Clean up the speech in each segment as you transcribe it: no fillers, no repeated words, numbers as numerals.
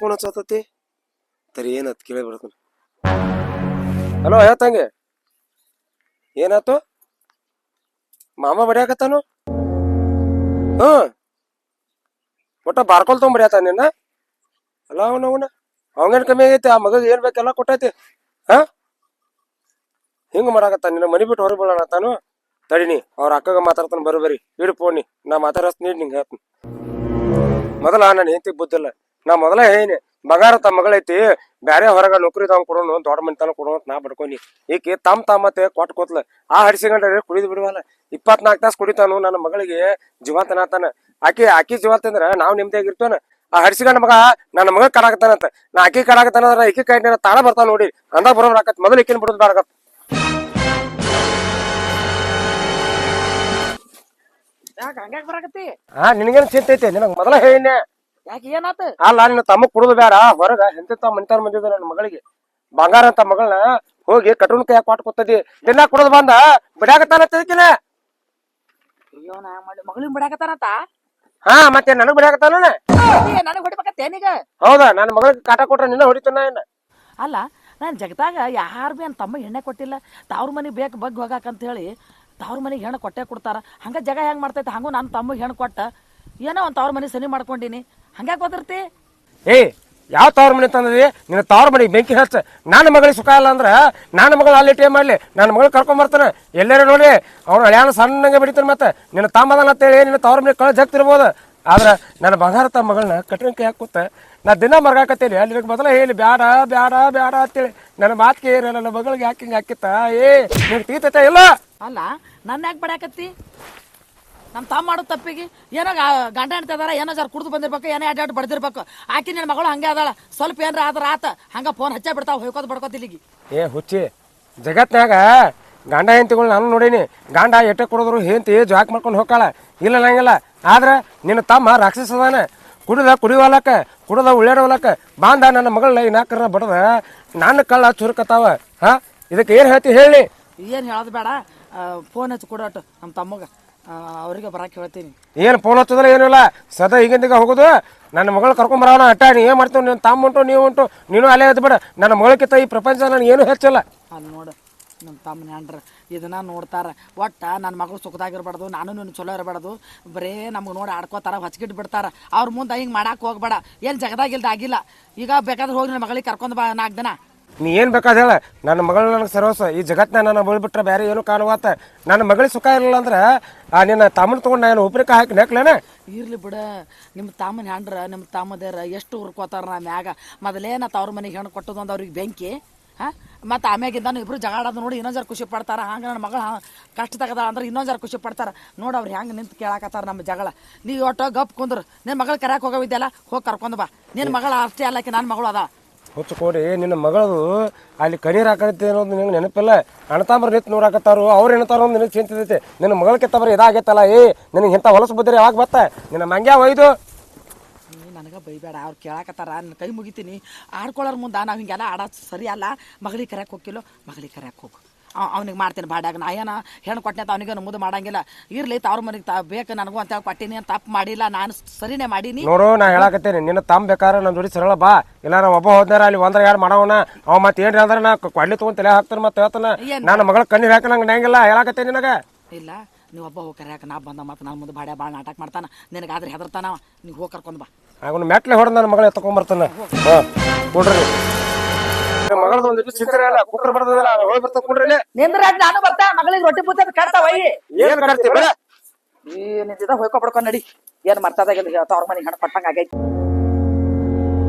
Phone ಹಚ್ಚತತಿ ತರಿ ಏನತ್ ಕೇಳಿ ಬಿಡ್ತಾನ. Hello ಹೇಳ್ತಂಗೆ ಏನಾತು ಮಾಮ ಬಡಿಯಾಕತ್ತಾನು. ಒಟ್ಟ ಬಾರ್ಕೊಲ್ ತೊಗೊಂಡ್ ಬಡಿಯತ್ತ ನಿನ್ನ. ಅಲ್ಲ ಅವನ ಅವಂಗೇನ್ ಕಮ್ಮಿ ಆಗೈತಿ, ಆ ಮಗ ಏನ್ ಬೇಕೆಲ್ಲ ಕೊಟ್ಟೈತಿ. ಹಾ ಹಿಂಗ ಮಾಡಾಕತ್ತ ನಿನ್ನ ಮನಿ ಬಿಟ್ಟು ಹೊರಗೆ ಬೀಳತಾನು. ತಡಿನಿ ಅವ್ರ ಅಕ್ಕಗ ಮಾತಾಡ್ತಾನ ಬರೋಬರಿ ಇಡು ಫೋನಿ, ನಾ ಮಾತಾಡಸ್ ನೀಡ್ ನಿಂಗೆ ಹೇಳ್ತೀನಿ. ಮೊದಲ ನಾನು ಹೆಂಡತಿ ಬುದ್ಧಿಲ್ಲ, ನಾ ಮೊದಲ ಹೇಳಿ ಬಂಗಾರ ತಮ್ಮ ಮಗಳೈತಿ ಬ್ಯಾರೆ ಹೊರಗ ನೌಕರಿ ತಗೊಂಡ್ ಕೊಡೋನು ದೊಡ್ಡ ಮನಿ ತನ ಕೊಡೋನು ನಾ ಬಡ್ಕೊನಿ. ಈಕಿ ತಮ್ಮತ್ತೆ ಕೊಟ್ಟು ಕೂತ್ಲ ಆ ಹಡಿಸಿಕೊಂಡ್ರೆ ಕುಡಿದು ಬಿಡುವಲ್ಲ. 24 ತಾಸು ಕುಡಿತಾನು ನನ್ನ ಮಗಳಿಗೆ ಜೀವಂತನಾತಾನ. ಆಕಿ ಜೀವಂತಂದ್ರ ನಾವ್ ನಿಮ್ದಾಗಿರ್ತೇನ. ಆ ಹಡಿಸಿಕೊಂಡ ಮಗ ನನ್ನ ಮಗ ಕಡಾಕತ್ತಾನಂತ, ನಾ ಆಕಿ ಕಡಾಕತ್ತಾನಂದ್ರ ಈಕಿ ಕೈ ತಾಳ ಬರ್ತಾವ ನೋಡಿ ಅಂದಾಗ ಬರೋಬರ್ ಆಕತ್. ಮೊದಲು ಈಕಿನ ಬಿಡುದ್ ಬಾಡಕತ್. ನಿನಗೇನ್ ಚಿಂತೆ ಐತಿ? ನಿನಗ್ ಮೊದಲ ಹೇಳಿನ ಯಾಕೆ ಏನಾತ? ಅಲ್ಲ ನಿನ್ನ ತಮ್ಮ ಕುಡುದು ಬೇಡ ಹೊರಗ ಎಂತ ಮನಿತಾನ ಬಂದಿದ್ದ ನನ್ನ ಮಗಳಿಗೆ ಬಂಗಾರ ಅಂತ ಮಗಳನ್ನ ಹೋಗಿ ಕಟೂನ್ ಕೈಯಾಗ ಕೊಟ್ಟು ಕೂತದಿ. ದಿನ ಕುಡುದು ಬಂದ ಬಿಡಾಕತ್ತಾನ ತಿಳ್ಕಿನ. ಅಯ್ಯೋ ನಾ ಮಾಡಿ ಮಗಳಿಗ್ ಬಿಡಾಕತ್ತಾನಂತ. ಹಾ ಮತ್ತೆ ನನಗ್ ಬಿಡಾಕತ್ತಾನ. ನನಗ್ ಹೊಡಿಬೇಕತ್ತೇನೀಗ? ಹೌದಾ ನನ್ನ ಮಗಳಿಗೆ ಕಾಟ ಕೊಟ್ರ ನಿನ್ನ ಹೊಡಿತಾನ ಏನ? ಅಲ್ಲ ನಾನು ಜಗದಾಗ ಯಾರು ಭೀ ನನ್ನ ತಮ್ಮ ಎಣ್ಣೆ ಕೊಟ್ಟಿಲ್ಲ. ತಾವ್ರ ಮನೆಗೆ ಬೇಕು ಬಗ್ಗೆ ಹೋಗಾಕಂತ ಹೇಳಿ ತವ್ರ ಮನೆಗೆ ಹೆಣ್ಣು ಕೊಟ್ಟೆ ಕೊಡ್ತಾರ. ಹಂಗ ಜಗ ಹೆಂಗ್ ಮಾಡ್ತೈತೆ ಹಂಗೂ ನನ್ನ ತಮ್ಮಗೆ ಹೆಣ್ಣು ಕೊಟ್ಟ ಏನೋ ಒಂದು ತವ್ರ ಮನೆ ಸನಿ ಮಾಡ್ಕೊಂಡಿನಿ. ಹಂಗ್ಯಾಕೆ ಓದಿರ್ತಿ? ಯಾವ ತವ್ರ ಮನೆ ತಂದದಿ? ನಿನ್ನ ತವ್ರ ಮನೆಗೆ ಬೆಂಕಿ ಹಚ್ಚ. ನನ್ನ ಮಗಳಿಗೆ ಸುಖ ಇಲ್ಲ ಅಂದ್ರ ನನ್ನ ಮಗಳು ಅಲ್ಲಿ ಟೇ ಮಾಡ್ಲಿ, ನನ್ನ ಮಗಳು ಕರ್ಕೊಂಡ್ ಬರ್ತಾನೆ. ಎಲ್ಲಾರು ನೋಡಿ ಅವ್ನು ಹಳ್ಯಾನ ಸಣ್ಣಂಗೆ ಬೆಳಿತಾನೆ. ಮತ್ತೆ ನಿನ್ನ ತಮ್ಮದಲ್ಲ ಅಂತೇಳಿ ನಿನ್ನ ತವ್ರ ಮನೆಗೆ ಕಳ ಜಗ್ತಿರ್ಬೋದು. ಆದ್ರ ನನ್ನ ಬಂಗಾರ ತಮ್ಮ ಮಗಳನ್ನ ಕಟೂನ್ ಕೈ ಹಾಕುತ್ತ ನಾ ದಿನ ಮರ್ಗಾಕತ್ತೇಳಿ ಅಲ್ಲಿ ಮೊದಲ ಹೇಳಿ ಬ್ಯಾಡ ಬ್ಯಾಡ ಬ್ಯಾಡ ಅಂತೇಳಿ ನನ್ನ ಮಾತಿಗೆ ನನ್ನ ಮಗಳಿಗೆ ಯಾಕಿಂಗ್ ಹಾಕಿತ್ತ. ನಿನ್ ತೀತೈತ ಇಲ್ಲ? ಅಲ್ಲ ನನ್ನ ಯಾಕೆ ಬಡ್ಯಾಕತ್ತಿ? ನಮ್ಮ ತಮ್ಮ ಮಾಡೋ ತಪ್ಪಿಗೆ ಏನೋ ಗಂಡ ಹೆಣ್ತಿದಾರ, ಏನೋ ಜರ ಕುಡ್ದು ಬಂದಿರ್ಬೇಕು, ಏನೋ ಅಡ್ಡಾಡ್ ಬಡ್ದಿರ್ಬೇಕು. ಆಕಿ ನಿನ್ನ ಮಗಳು ಹಂಗೆ ಅದಾಳ. ಸ್ವಲ್ಪ ಏನ್ರ ಆದ್ರ ಆತ ಹಂಗ ಫೋನ್ ಹಚ್ಚ ಬಿಡ್ತಾವ ಹೊಯ್ಕೋದ್ ಬಡ್ಕೋತಿಲ್ಲಿಗಿ. ಹುಚ್ಚಿ ಜಗತ್ನಾಗ ಗಂಡ ಹೆಂಡತಿಗಳು ನಾನು ನೋಡೀನಿ. ಗಂಡ ಎಟ್ಟೆ ಕೊಡೋದ್ರು ಹೆಂಡತಿ ಜಾಕ್ ಮಾಡ್ಕೊಂಡು ಹೋಗ್ಕಾಳ, ಇಲ್ಲ ನಂಗಿಲ್ಲ. ಆದ್ರೆ ನಿನ್ನ ತಮ್ಮ ರಾಕ್ಷಸ ಅದಾನ. ಕುಡಿವಲಕ್ಕ ಕುಡದ ಉಳ್ಳಾಡವಲಕ್ಕ ಬಾಂಧ ನನ್ನ ಮಗಳನ್ನ ಇನ್ನಾಕರ ಬಡದ ನನ್ನ ಕಳ್ಳ ಚುರುಕತ್ತಾವ. ಹಾ ಇದಕ್ಕೆ ಏನು ಹೇಳ್ತಿ ಹೇಳಿ? ಏನು ಹೇಳೋದು ಬೇಡ, ಫೋನ್ ಹಚ್ಚಿ ಕೊಡೋಟು ನಮ್ಮ ತಮ್ಮಗ, ಅವ್ರಿಗೆ ಬರಕ್ಕೆ ಹೇಳ್ತೀನಿ. ಏನು ಫೋನ್ ಹಚ್ಚೋದಿಲ್ಲ ಏನಿಲ್ಲ, ಸದಾ ಈಗಿಂದೀಗ ಹೋಗೋದು. ನನ್ನ ಮಗಳು ಕರ್ಕೊಂಬರೋಣ ಅಟ್ಟ. ನೀ ಏನು ಮಾಡ್ತೀವಿ? ನೀನು ತಮ್ಮ ಉಂಟು ನೀವು ಉಂಟು, ನೀನು ಅಲ್ಲೇ ಎದ್ದು ಬೇಡ. ನನ್ನ ಮಗಳಕ್ಕಿಂತ ಈ ಪ್ರಪಂಚ ನಾನು ಏನು ಹೆಚ್ಚಲ್ಲ. ಅಲ್ಲಿ ನೋಡು ನಮ್ಮ ತಮ್ಮನ ಹೆಂಡ್ರ ಇದನ್ನ ನೋಡ್ತಾರ. ಒಟ್ಟು ನನ್ನ ಮಗಳು ಸುಖದಾಗಿರ್ಬಾರ್ದು, ನಾನು ನೀನು ಚಲೋ ಇರಬಾರ್ದು. ಬರೇ ನಮ್ಗೆ ನೋಡಿ ಆಡ್ಕೋತಾರ, ಹೊಚ್ಕಿಟ್ಟು ಬಿಡ್ತಾರ. ಅವ್ರ ಮುಂದೆ ಹಿಂಗೆ ಮಾಡಕ್ಕೆ ಹೋಗ್ಬೇಡ. ಏನು ಜಗದಾಗಿಲ್ದ ಆಗಿಲ್ಲ. ಈಗ ಬೇಕಾದ್ರೆ ಹೋಗಿ ನನ್ನ ಮಗಳಿಗೆ ಕರ್ಕೊಂಡು ಬಾ 4 ದಿನ. ನೀ ಏನು ಬೇಕಾದ ಹೇಳ, ನನ್ನ ಮಗಳು ನನಗೆ ಸರ್ವಸ್ವ. ಈ ಜಗತ್ತಿನ ನನ್ನ ಬಳ್ಬಿಟ್ರೆ ಬೇರೆ ಏನು ಕಾಣುವಾತ. ನನ್ನ ಮಗಳಿಗೆ ಸುಖ ಇರಲಿಲ್ಲ ಅಂದ್ರೆ ನಿನ್ನ ತಮ್ಮನ ತೊಗೊಂಡು ನಾನು ಉಪ್ರಿಕ ಹಾಕಿ ನೆಕ್ಲೇನ. ಇರ್ಲಿ ಬಿಡ, ನಿಮ್ಮ ತಮ್ಮನ ಹೆಂಡ್ರ ನಿಮ್ಮ ತಮ್ಮದೇರ ಎಷ್ಟು ಹುರ್ಕೋತಾರ ನಾ ಮ್ಯಾಗ. ಮೊದಲೇನ ತವ್ರ ಮನೆಗೆ ಹೆಣ್ಣು ಕೊಟ್ಟದು ಒಂದು ಅವ್ರಿಗೆ ಬೆಂಕಿ. ಹಾಂ ಮತ್ತು ಆಮ್ಯಾಗಿದ್ದಾನು ಇಬ್ಬರು ಜಗಾಡೋದು ನೋಡಿ ಇನ್ನೊಂದು ಜರ ಖುಷಿ ಪಡ್ತಾರ. ಹಂಗೆ ನನ್ನ ಮಗಳು ಕಷ್ಟ ತಗದ ಅಂದ್ರೆ ಇನ್ನೊಂದು ಜರ ಖುಷಿ ಪಡ್ತಾರೆ. ನೋಡಿ ಅವ್ರು ಹೆಂಗೆ ನಿಂತು ಕೇಳಾಕತ್ತಾರ ನಮ್ಮ ಜಗಳ. ನೀವು ಒಟ್ಟು ಗಪ್ ಕುಂದ್ರು. ನಿನ್ನ ಮಗಳು ಕರ್ಯಾಕೆ ಹೋಗೋವಿದ್ಯಲ್ಲ, ಹೋಗಿ ಕರ್ಕೊಂಡು ಬಾ. ನಿನ್ನ ಮಗಳು ಅಷ್ಟೇ ಅಲ್ಲಕ್ಕೆ ನನ್ನ ಮಗಳು ಅದ. ಹುಚ್ಚುಕೋಡಿ ನಿನ್ನ ಮಗಳದು ಅಲ್ಲಿ ಕಣ್ಣೀರು ಹಾಕತ್ತೆ ಅನ್ನೋದು ನಿನಗೆ ನೆನಪಿಲ್ಲ. ಅಣ್ಣತಾಂಬ್ರು ನಿಂತು ನೋಡಾಕತ್ತಾರು, ಅವ್ರು ಏನತ್ತಾರೋ ಅಂತ ನಿನಗೆ ಚಿಂತಿದೈತೆ. ನಿನ್ನ ಮಗಳ ಕೆತ್ತಬ್ರಿ ಇದಾಗೈತಲ್ಲ. ನಿನಗೆ ಇಂಥ ಹೊಲಸು ಬುದ್ಧಿ ಯಾವಾಗ ಬತ್ತ? ನಿನ್ನ ಮಂಗ್ಯ ಒಯ್ದು ನನಗೆ ಬೈಬೇಡ. ಅವ್ರು ಕೇಳಾಕತ್ತಾರ, ನನ್ನ ಕೈ ಮುಗಿತೀನಿ. ಆಡ್ಕೊಳ್ಳೋರ್ ಮುಂದೆ ನಾವು ಹಿಂಗೆಲ್ಲ ಆಡೋದು ಸರಿ ಅಲ್ಲ. ಮಗಳಿಗೆ ಕರ್ಯಾಕೆ ಹೋಗಿಲ್ಲೋ, ಮಗಳಿಗೆ ಕರ್ಯಾಕೆ ಹೋಗು. ಅವ್ನಿಗೆ ಮಾಡ್ತೀನಿ ಬಾಡ್ಯಾಗ. ನಾ ಏನ ಹೆಣ್ಣು ಕೊಟ್ಟನೆ ಅಂತ ಅವ್ನಿಗೆ ನಮ್ಮದು ಮಾಡಂಗಿಲ್ಲ. ಇರ್ಲಿ ತವ್ರ ಮನೆಗೆ ಬೇಕು ನನಗೂ ಅಂತ ಕೊಟ್ಟಿನಿ ಅಂತ ತಪ್ಪು ಮಾಡಿಲ್ಲ, ನಾನು ಸರಿನೇ ಮಾಡೀನಿ. ನೋಡು ನಾ ಹೇಳಾಕತ್ತೇನೆ, ನಿನ್ನ ತಮ್ಮ ಬೇಕಾದ್ರೆ ನನ್ನ ಜೋಡಿ ಸರಳ ಬಾ. ಇಲ್ಲ ನಾ ಒಬ್ಬ ಹೋದ್ನಾರ ಅಲ್ಲಿ 1 2 ಮಾಡೋಣ. ಅವ ಮತ್ತೆ ಏನ್ರಿ ಅಂದ್ರೆ ನಾ ಕೊಡ್ಲಿ ತೊಗೊಂಡು ತಲೆ ಹಾಕ್ತಾನೆ. ಮತ್ತೆ ಹೇಳ್ತಾನ ನನ್ನ ಮಗಳ ಕಣ್ಣೀರು ಹಾಕಿ ನಂಗೆ ನಂಗಿಲ್ಲ ಹೇಳಾಕತ್ತೇನೆ ನಿನಗೆ. ಇಲ್ಲ ನೀವು ಒಬ್ಬ ಹೋಗಿ ಕರ್ಯಾಕ ನಾ ಬಂದ ಮತ್ತೆ ನನ್ನ ಮುಂದೆ ಬಾಡ್ಯ ಭಾಳ ನಾಟಕ ಮಾಡ್ತಾನೆ. ನಿನಗಾದ್ರೆ ಹೆದರ್ತಾನ. ನೀವು ಹೋಗಿ ಕರ್ಕೊಂಡು ಬಾ. ಅವನು ಮೆಟ್ಲೆ ಹೊಡೆದು ನನ್ನ ಮಗಳ ಎತ್ಕೊಂಡ್ಬರ್ತಾನೆ. ಹಾಂ ಕೊಡ್ರಿ ಮಗಳದ ಒಂದು ಚಿಂತೆ ಇಲ್ಲ. ಕುಕ್ಕರ್ ಬರ್ತದಲ್ಲ ಹೋಗಿ ಬರ್ತಾ ಕೊಡ್ರಿ. ನಿಂದ್ರ ನಾನು ಬರ್ತಾ ಮಗಳಿಗೆ ರೊಟ್ಟಿ ಪೂಜೆ ಕಟ್ತಾವ. ಏನು ಕಟ್ತೀವಿ ಈ ನಿಂತಿದ್ದ ಹೋಯ್ಕೊ ಬಿಡ್ಕೊಂಡು ನಡಿ. ಏನು ಮರ್ತದಾಗಿಲ್ಲ, ತವ್ರ ಮನೆಗೆ ಹಣ್ಣು ಕೊಟ್ಟಂಗೆ ಆಗೈತಿ.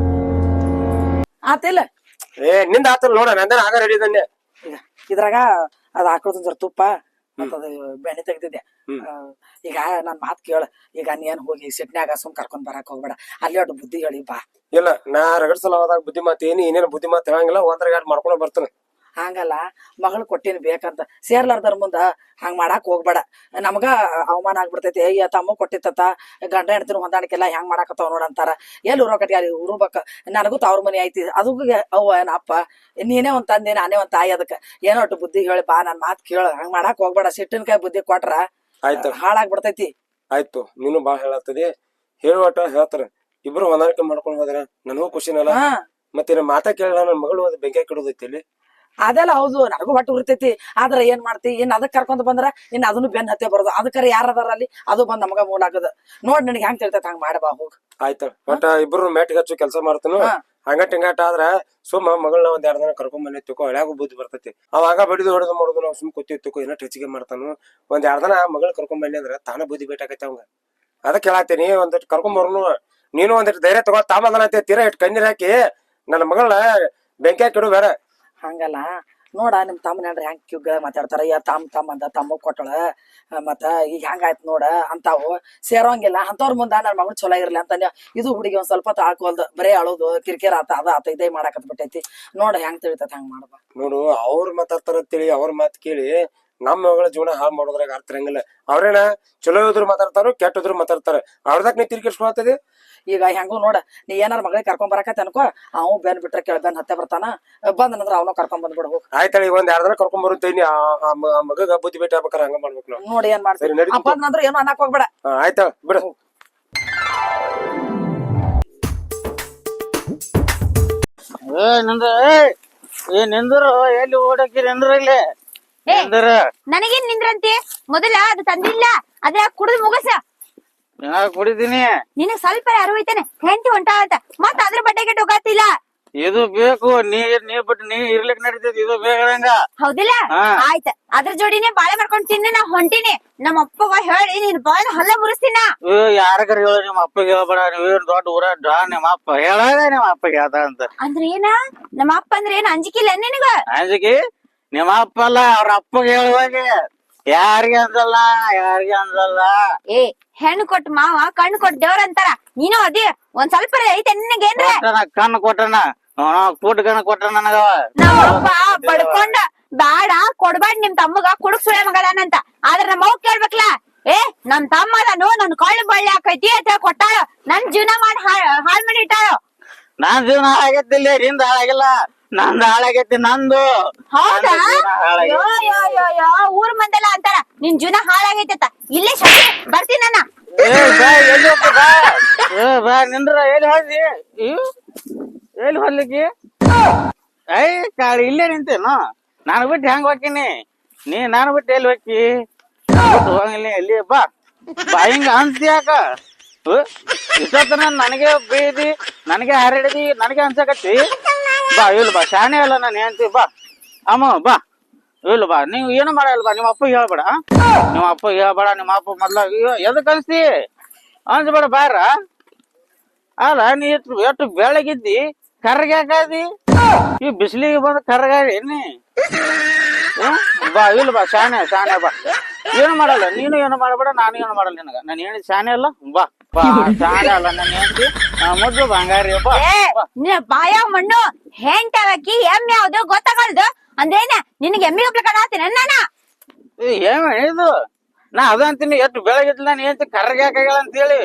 ಆತಿಲ್ಲ ನಿಂದ ಆತಲ್ಲ ನೋಡ, ನಂದೇನ ಆಗ ರೆಡಿ ಇದ್ದಾನೆ. ಇದ್ರಾಗ ಅದು ಹಾಕೋದು ಜರ ತುಪ್ಪ ಮತ್ತದ ಬೆಣ್ಣೆ ತೆಗ್ದಿದ್ದೆ. ಈಗ ನನ್ ಮಾತು ಕೇಳ. ಈಗ ನೀನ್ ಹೋಗಿ ಸಿಟ್ನ್ಯಾಗ ಸುಮ್ ಕರ್ಕೊಂಡ್ ಬರಕ್ ಹೋಗ್ಬೇಡ. ಅಲ್ಲಿ ಒಟ್ಟು ಬುದ್ಧಿ ಹೇಳಿ ಬಾ. ಇಲ್ಲ ನಾ ರಗಡ್ಸಲ ಹೋದಾಗ ಬುದ್ಧಿ ಮಾತು ಏನೇನು ಬುದ್ಧಿ ಮಾತು ಹೇಳಂಗಿಲ್ಲ. 1 2 ಮಾಡ್ಕೊಂಡು ಬರ್ತಾನೆ. ಹಂಗಲ್ಲ, ಮಗಳು ಕೊಟ್ಟಿನ ಬೇಕಂತ ಸೇರ್ಲಾರ್ದರ ಮುಂದ ಹಂಗ ಮಾಡಾಕ್ ಹೋಗ್ಬೇಡ. ನಮ್ಗ ಅವಮಾನ ಆಗ್ಬಿಡ್ತೈತಿ. ಅಯ್ಯ ತಮ್ಮ ಕೊಟ್ಟಿತ್ತ ಗಂಡ ಹೆಣ್ತಿನ ಹೊಂದಾಣಿಕೆಲ್ಲ ಹೆಂಗ್ ಮಾಡಾಕತ್ತಾವ ನೋಡಂತಾರ. ಎಲ್ಲಿ ಉರೋಕಟ್ಟಿ ಅಲ್ಲಿ ಉರುಬೇಕ. ನನಗೂ ತವ್ರ ಮನಿ ಐತಿ, ಅದು ಅವ್ವ ಏನ ಅಪ್ಪ ನೀನೇ ಒಂದ್ ತಂದೆ ನಾನೇ ಒಂದ್ ತಾಯಿ. ಅದಕ್ಕೆ ಏನೋ ಒಟ್ಟು ಬುದ್ಧಿ ಹೇಳಿ ಬಾ. ನನ್ ಮಾತು ಕೇಳ. ಹಂಗ್ ಮಾಡಾಕ್ ಹೋಗ್ಬೇಡ. ಸಿಟ್ಟಿನ ಕೈ ಬುದ್ಧಿ ಕೊಟ್ರ ಆಯ್ತು ಹಾಳಾಗ್ಬಿಡ್ತೈತಿ. ಆಯ್ತು ನೀನು ಬಾ ಹೇಳತ್ತದಿ. ಹೇಳುವಟ ಹೇಳ್ತಾರ. ಇಬ್ರು ಹೊಂದಾಣಿಕೆ ಮಾಡ್ಕೊಂಡ್ ಹೋದ್ರ ನನಗೂ ಖುಷಿನಲ್ಲ. ಹಾ ಮತ್ತೆ ಮಾತಾ ಕೇಳ ನನ್ ಮಗಳು ಅದ್ ಬೆಂಕಿ ಕೆಡೋದೈತಿ ಇಲ್ಲಿ. ಅದೆಲ್ಲ ಹೌದು, ನನಗೂ ಹೊಟ್ಟೆ ಉರ್ತೈತಿ. ಆದ್ರ ಏನ್ ಮಾಡ್ತಿ, ಇನ್ ಅದಕ್ ಕರ್ಕೊಂಡ್ ಬಂದ್ರ ಇನ್ ಅದನ್ನು ಬೆನ್ ಹತ್ತೆ ಬರೋದು. ಅದಕ್ಕರ ಯಾರ ಅದಾರ ಅಲ್ಲಿ, ಅದು ಬಂದ್ ನಮಗ ಮೂಲ ಆಗದ. ನೋಡ್ ನಿನಗೆ ಹೆಂಗ್ ತಿಳ್ತೈತಿ ಹಂಗ ಮಾಡಬಾ ಹೋಗ್. ಆಯ್ತ ಒಟ್ಟ ಇಬ್ರು ಮ್ಯಾಟಿಗೆ ಹಚ್ಚು ಕೆಲಸ ಮಾಡ್ತಾನು. ಹಂಗಟ್ ಹಿಂಗಟ್ ಆದ್ರ ಸುಮ್ಮ ಮಗಳನ್ನ ಒಂದ್ 2 ದಿನ ಕರ್ಕೊಂಡ್ ಬಂದಿ ತಿಕ್ಕೋ, ಹಳ್ಯಾಗೂ ಬುದ್ಧಿ ಬರ್ತೈತಿ. ಅವಾಗ ಬಡಿದು ಹೊಡೆದು ಮಾಡೋದು ನಾವು ಸುಮ್ ಕೂತಿ ತಿಕ್ಕೋ ಏನೋ ಹೆಚ್ಚಿಗೆ ಮಾಡ್ತಾನು. ಒಂದ್ 2 ದಿನ ಮಗಳ ಕರ್ಕೊಂಡ್ ಬಂದಿ ಅಂದ್ರ ತಾನ ಬುದ್ಧಿ ಬೇಟಾಕೈತಿ ಅವಂಗ. ಅದಕ್ಕೆ ಹೇಳತ್ತೀನಿ ಒಂದಿಟ್ಟು ಕರ್ಕೊಂಡ್ ಬರ್ನು. ನೀನು ಒಂದಿಟ್ಟು ಧೈರ್ಯ ತಗೋ. ತಾಮದನೈತಿ ತೀರಾ ಇಟ್ಟು ಕಣ್ಣೀರ್ ಹಾಕಿ ನನ್ನ ಮಗಳನ್ನ ಬೆಂಕಿ ಹಾಕಿಡು ಬೇಡ. ಹಂಗಲ್ಲ ನೋಡ, ನಿಮ್ ತಮ್ಮನ ಹೇಳ್ರಿ ಹೆಂಗ್ ಕ್ಯೂಗ ಮಾತಾಡ್ತಾರ. ತಮ್ಮ ಅಂದ ತಮ್ಮ ಕೊಟ್ಟಳ ಮತ್ತ ಈಗ ಹೆಂಗಾಯ್ತು ನೋಡ ಅಂತಾವು ಸೇರೋಂಗಿಲ್ಲ. ಅಂತವ್ರ ಮುಂದ ನನ್ ಮಗಳು ಚಲೋ ಇರ್ಲಿ ಅಂತ ಇದು ಹುಡುಗಿ ಒಂದ್ ಸ್ವಲ್ಪ ತಾಳ್ಕೊಲ್ದು ಬರೇ ಅಳೋದು ಕಿರಿಕಿರ ಆತ ಇದೇ ಮಾಡಾಕತ್ ಬಿಟ್ಟೈತಿ. ನೋಡ ಹೆಂಗ್ ತಿಳಿತೈತಿ ಹಂಗ್ ಮಾಡಬ. ನೋಡು ಅವ್ರ ಮಾತಾಡ್ತಾರ ತಿಳಿ ಅವ್ರ ಮಾತು ಕೇಳಿ ನಮ್ಮ ಮಗಳ ಜೀವನ ಹಾಳು ಮಾಡೋದ್ರಾಗ ಅರ್ಥ ಇರಂಗಿಲ್ಲ. ಅವ್ರೇನ ಚಲೋ ಇದ್ರು ಮಾತಾಡ್ತಾರ, ಕೆಟ್ಟದ್ರು ಮಾತಾಡ್ತಾರ. ಅವ್ರದಾಗ ನೀ ತಿರ್ಗಿಸ್ಕೊಳತದೆ. ಈಗ ಹೆಂಗು ನೋಡ, ನೀ ಏನಾರ ಮಗಳಿಗೆ ಕರ್ಕೊಂಡ್ ಬರಕತ್ತ ಅನ್ಕೋ, ಅವ್ ಬೆನ್ ಬಿಟ್ರೆ ಬೆನ್ ಹತ್ತೆ ಬರ್ತಾನ. ಬಂದನಂದ್ರ ಅವನು ಕರ್ಕೊಂಡ್ ಬಂದ್ಬಿಡ ಹೋಗ್. ಆಯ್ತಾಳಿ ಒಂದ್ 2 ದಿನ ಕರ್ಕೊಂಡ್ ಬರುತ್ತೇನಿ. ಆ ಮಗಗ ಬುದ್ಧಿ ಭೇಟಿ ಆಗ್ಬೇಕಾರ ಹಂಗ ಮಾಡ್ಬೇಕು ನಾವು. ನೋಡಿ ಏನ್ ಮಾಡ್ತೀವಿ. ಬಂದ್ರ ಏನು ಅನ್ನಕ್ ಹೋಗ್ಬೇಡ. ಆಯ್ತಾ ಬಿಡ. ನಿಂದ್ರು ಎಲ್ಲಿ ಓಡಾಕಿರಿ ಅಂದ್ರ ಇಲ್ಲಿ ನನಗೇನ್ ನಿಂದ್ರಂತಿ? ಮೊದಲ ಅದು ತಂದಿಲ್ಲ, ಅದ್ರ ಕುಡಿದು ಮುಗಸ. ಕುಡಿದೀನಿ. ನಿನಗ್ ಸ್ವಲ್ಪ ಅರಿವೈತೇನೆ ಹೆಂಡತಿ ಹೊಂಟ ಅಂತ ಮತ್ತ ಅದ್ರ ಬಟ್ಟೆಗೆ ಟೊಗಾತಿಲ್ಲ. ಇದು ಬೇಕು, ನೀ ಬಿಟ್ಟು ನೀ ಇರ್ಲಿಕ್ ನಡೀತೈತಿ. ಇದು ಬೇಕಂಗ ಹೌದಿಲ್ಲ? ಆಯ್ತ, ಅದ್ರ ಜೋಡಿನೇ ಬಾಳೆ ಮಾಡ್ಕೊಂಡ್ ತಿನ್ನ. ನಾ ಹೊಂಟಿನಿ. ನಮ್ಮ ಅಪ್ಪಗ ಹೇಳಿ ನೀನ್ ಬಾಳ ಹಲ್ಲ ಮುರಿಸ್ತೀನ. ಯಾರಗಾರ ಹೇಳ, ನಿಮ್ಮ ಅಪ್ಪಗೆ ಹೇಳ್ಬೇಡ. ನೀವೇನ್ ದೊಡ್ಡ ಊರ ನಿಮ್ಮ ಅಪ್ಪ ಹೇಳಾಗ ನಿಮ್ಮ ಅಪ್ಪಗೆ ಹೇಳ್ದ ಅಂತ. ಅಂದ್ರ ಏನ? ನಮ್ಮ ಅಪ್ಪ ಅಂದ್ರ ಏನ್ ಅಂಜಿಕಿಲ್ಲ ನಿನಗ? ಅಂಜಿಕಿ ನಿಮ್ಮ ಅಪ್ಪ ಅಲ್ಲ, ಅವ್ರ ಅಪ್ಪಗೆ ಹೇಳುವಾಗೆ. ಯಾರಿಗೆ ಅಂದಲ್ಲ, ಯಾರಿಗೆ ಅಂದಲ್ಲ. ಹೆಣ್ಣು ಕೊಟ್ಟು ಮಾವ ಕಣ್ಣು ಕೊಟ್ಟು ದೇವ್ರ ಅಂತಾರ. ನೀನು ಅದೇ ಒಂದ್ ಸ್ವಲ್ಪ ಐತೆ ನಿನಗೇನ್ರ? ಕಣ್ಣು ಕೊಟ್ಟನ, ಕೂಟ ಕಣ್ಣು ಕೊಟ್ಟ ನನಗವ. ನಮ್ಮಪ್ಪ ಬಡ್ಕೊಂಡ ಬ್ಯಾಡ ಕೊಡ್ಬೇಡ ನಿಮ್ ತಮ್ಮಗ ಕುಡುಕ್ ಸುಳೆ ಮಗಳನಂತ. ಆದ್ರ ನಮ್ಮವ್ ಕೇಳ್ಬೇಕಲ್ಲ. ನಮ್ ತಮ್ಮ ಅದನು ನನ್ ಕಳ್ಳು ಬಳ್ಳಿ ಹಾಕೈತಿ ಅಂತ ಕೊಟ್ಟಾಳ. ನನ್ ಜೀವನ ಮಾಡಿ ಹಾಳ್ ಮಾಡಿ ಇಟ್ಟಾಳ. ನಾನ್ ಜೀವನ ಹಾಳಾಗೈತಿಲ್ಲ, ನಿಂದ ಹಾಳಾಗಿಲ್ಲ. ನಂದು ಹಾಳಾಗೈತಿ, ನಂದು. ಹೌದಾ? ಊರ್ ಮಂದೆಲ್ಲ ಅಂತಾರ ನಿನ್ ಜೀವನ ಹಾಳಾಗೈತಿ ಅಂತ. ಇಲ್ಲೇ ಶಕ್ತಿ ಬರ್ತೀನಿ ನನ್ನ. ಬಾ ನಿಂದ್ರ. ಎಲ್ಲಿ ಹೋದ್ರಿ? ಎಲ್ಲಿ ಹೊಡ್ಲಿಕ್ಕೆ? ಕಾಳಿ ಇಲ್ಲೇ ನಿಂತೇನು? ನಾನು ಬಿಟ್ಟು ಹೆಂಗ್ ಹೋಗ್ತೀನಿ? ನಾನು ಬಿಟ್ಟು ಎಲ್ಲಿ ಹೋಗಿ ಹೋಗಿಲ್ಲ. ಎಲ್ಲಿ ಬಾ ಹಿಂಗ ಅಂತ್ಯಾಕ? ಇಷ್ಟೊತ್ತನ ನನಗೆ ಬೈದಿ, ನನಗೆ ಹರಡಿದಿ, ನನಗೆ ಅನ್ಸಕತ್ತಿ. ಬಾ ಇಲ್ಲ ಬಾ, ಶಾನೆ ಅಲ್ಲ ನಾನು ಹೇಳ್ತಿ. ಬಾ ಅಮ್ಮ ಬಾ. ಇಲ್ಲ ಬಾ, ನೀವು ಏನು ಮಾಡಲ್ಲ. ಬಾ ನಿಮ್ಮ ಅಪ್ಪಗೆ ಹೇಳ್ಬೇಡ. ನಿಮ್ಮ ಅಪ್ಪಗೆ ಹೇಳ್ಬೇಡ. ನಿಮ್ಮ ಅಪ್ಪ ಮೊದ್ಲ ಎದಕ್ ಅನ್ಸ್ತಿ ಅನ್ಸ್ಬೇಡ. ಬಾರ ಅಲ್ಲ, ನೀ ಎಷ್ಟು ಬೆಳಗಿದ್ದಿ ಕರ್ಗ್ಯಾಕದಿ? ಈ ಬಿಸಿಲಿಗೆ ಬಂದು ಕರ್ಗಾಡಿ ನೀ. ಬಾ ಇಲ್ಲ ಬಾ, ಶಾನೆ ಬಾ. ಏನು ಮಾಡಲ್ಲ, ನೀನು ಏನು ಮಾಡಬೇಡ, ನಾನು ಏನು ಮಾಡಲ್ಲ ನಿನಗ. ನಾನು ಹೇಳಿದ್ ಶಾನೆ ಅಲ್ಲ. ಬಾ ಬಾ, ಶಾನೆ ಅಲ್ಲ ನಾನು ಹೇಳ್ತಿ. ಮೊದ್ಲು ಬಂಗಾರಿ ಬಾ. ಬಾಯ ಮಣ್ಣು ಹೆಂಟವಕ್ಕಿ ಎಮ್ಮೆ ಯಾವ್ದು ಗೊತ್ತಾಗಲ್ದು ಅಂದ್ರೇನ? ನಿನಗೆ ಎಮ್ಮೆ ಒಬ್ಳು ಕಾಣತೀನಿ ನಾನ. ಏನ್ ಹೇಳಿದು? ನಾ ಅದ ಅಂತೀನಿ, ಎಷ್ಟು ಬೆಳಗಿದ್ಲ ನಾನು ಹೇಳ್ತಿ ಕರ್ಗ್ಯಾಕಾಗಲ್ಲ ಅಂತ ಹೇಳಿ.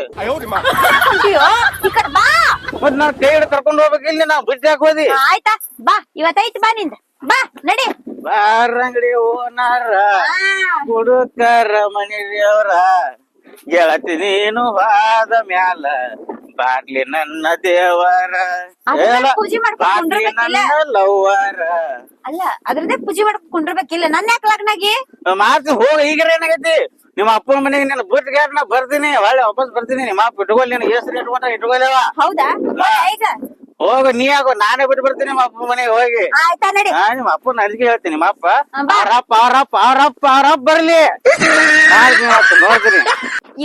ಈ ಕಡೆ ಬಾ. ಮತ್ ನಾವ್ ಕೈ ಹಿಡಿದು ಕರ್ಕೊಂಡು ಹೋಗ್ಬೇಕಿಲ್ಲ, ನಾವ್ ಬಿಟ್ಟು ಯಾಕೆ ಹೋದಿ? ಆಯ್ತಾ ಬಾ, ಇವತ್ತೈತಿ ಬಾ ನಿಂದ. ಬಾ ನಡಿ. ಬಾರಂಗಡಿ ಓನಾರ ಹುಡುಕರ ಮನಿ ದೇವ್ರ ಗೆಳತಿ ನೀನು ಹಾದ ಮ್ಯಾಲ ಬಾಗ್ಲಿ ನನ್ನ ದೇವರ ಪೂಜೆ ಮಾಡ್ಕೊಂಡ್ರ ಲವ್ವರ. ಅಲ್ಲ, ಅದ್ರದ್ದೇ ಪೂಜೆ ಮಾಡ್ಕೊಂಡಿರ್ಬೇಕಿಲ್ಲ. ನನ್ನ ಯಾಕೆ ಲಗ್ನಾಗಿ ಮಾತು ಹೋಗ. ಈಗ ಏನಾಗೈತಿ? ನಿಮ್ಮ ಅಪ್ಪನ ಮನೆಗೆ ನೀನು ಬಿಟ್ಟು ನಾ ಬರ್ತೀನಿ, ಒಳ್ಳೆ ವಾಪಸ್ ಬರ್ತೀನಿ. ನಿಮ್ಮ ಅಪ್ಪ ಇಟ್ಕೊಲ್, ನೀನು ಹೆಸರು ಇಟ್ಕೊಲ್ಲೇವ? ಹೌದಾ? ಈಗ ಹೋಗ, ನೀ ಆಗೋ, ನಾನೇ ಬಿಟ್ಟು ಬರ್ತೀನಿ ನಿಮ್ಮ ಅಪ್ಪ ಮನೆಗೆ ಹೋಗಿ. ಆಯ್ತಾ ನಡಿ. ನಿಮ್ಮ ಅಪ್ಪನ ಅಲ್ಲಿಗೆ ಹೇಳ್ತೀನಿ. ನಿಮ್ಮ ಅಪ್ಪ ಅವ್ರಪ್ಪ ಬರ್ಲಿ, ನೋಡ್ತೀನಿ.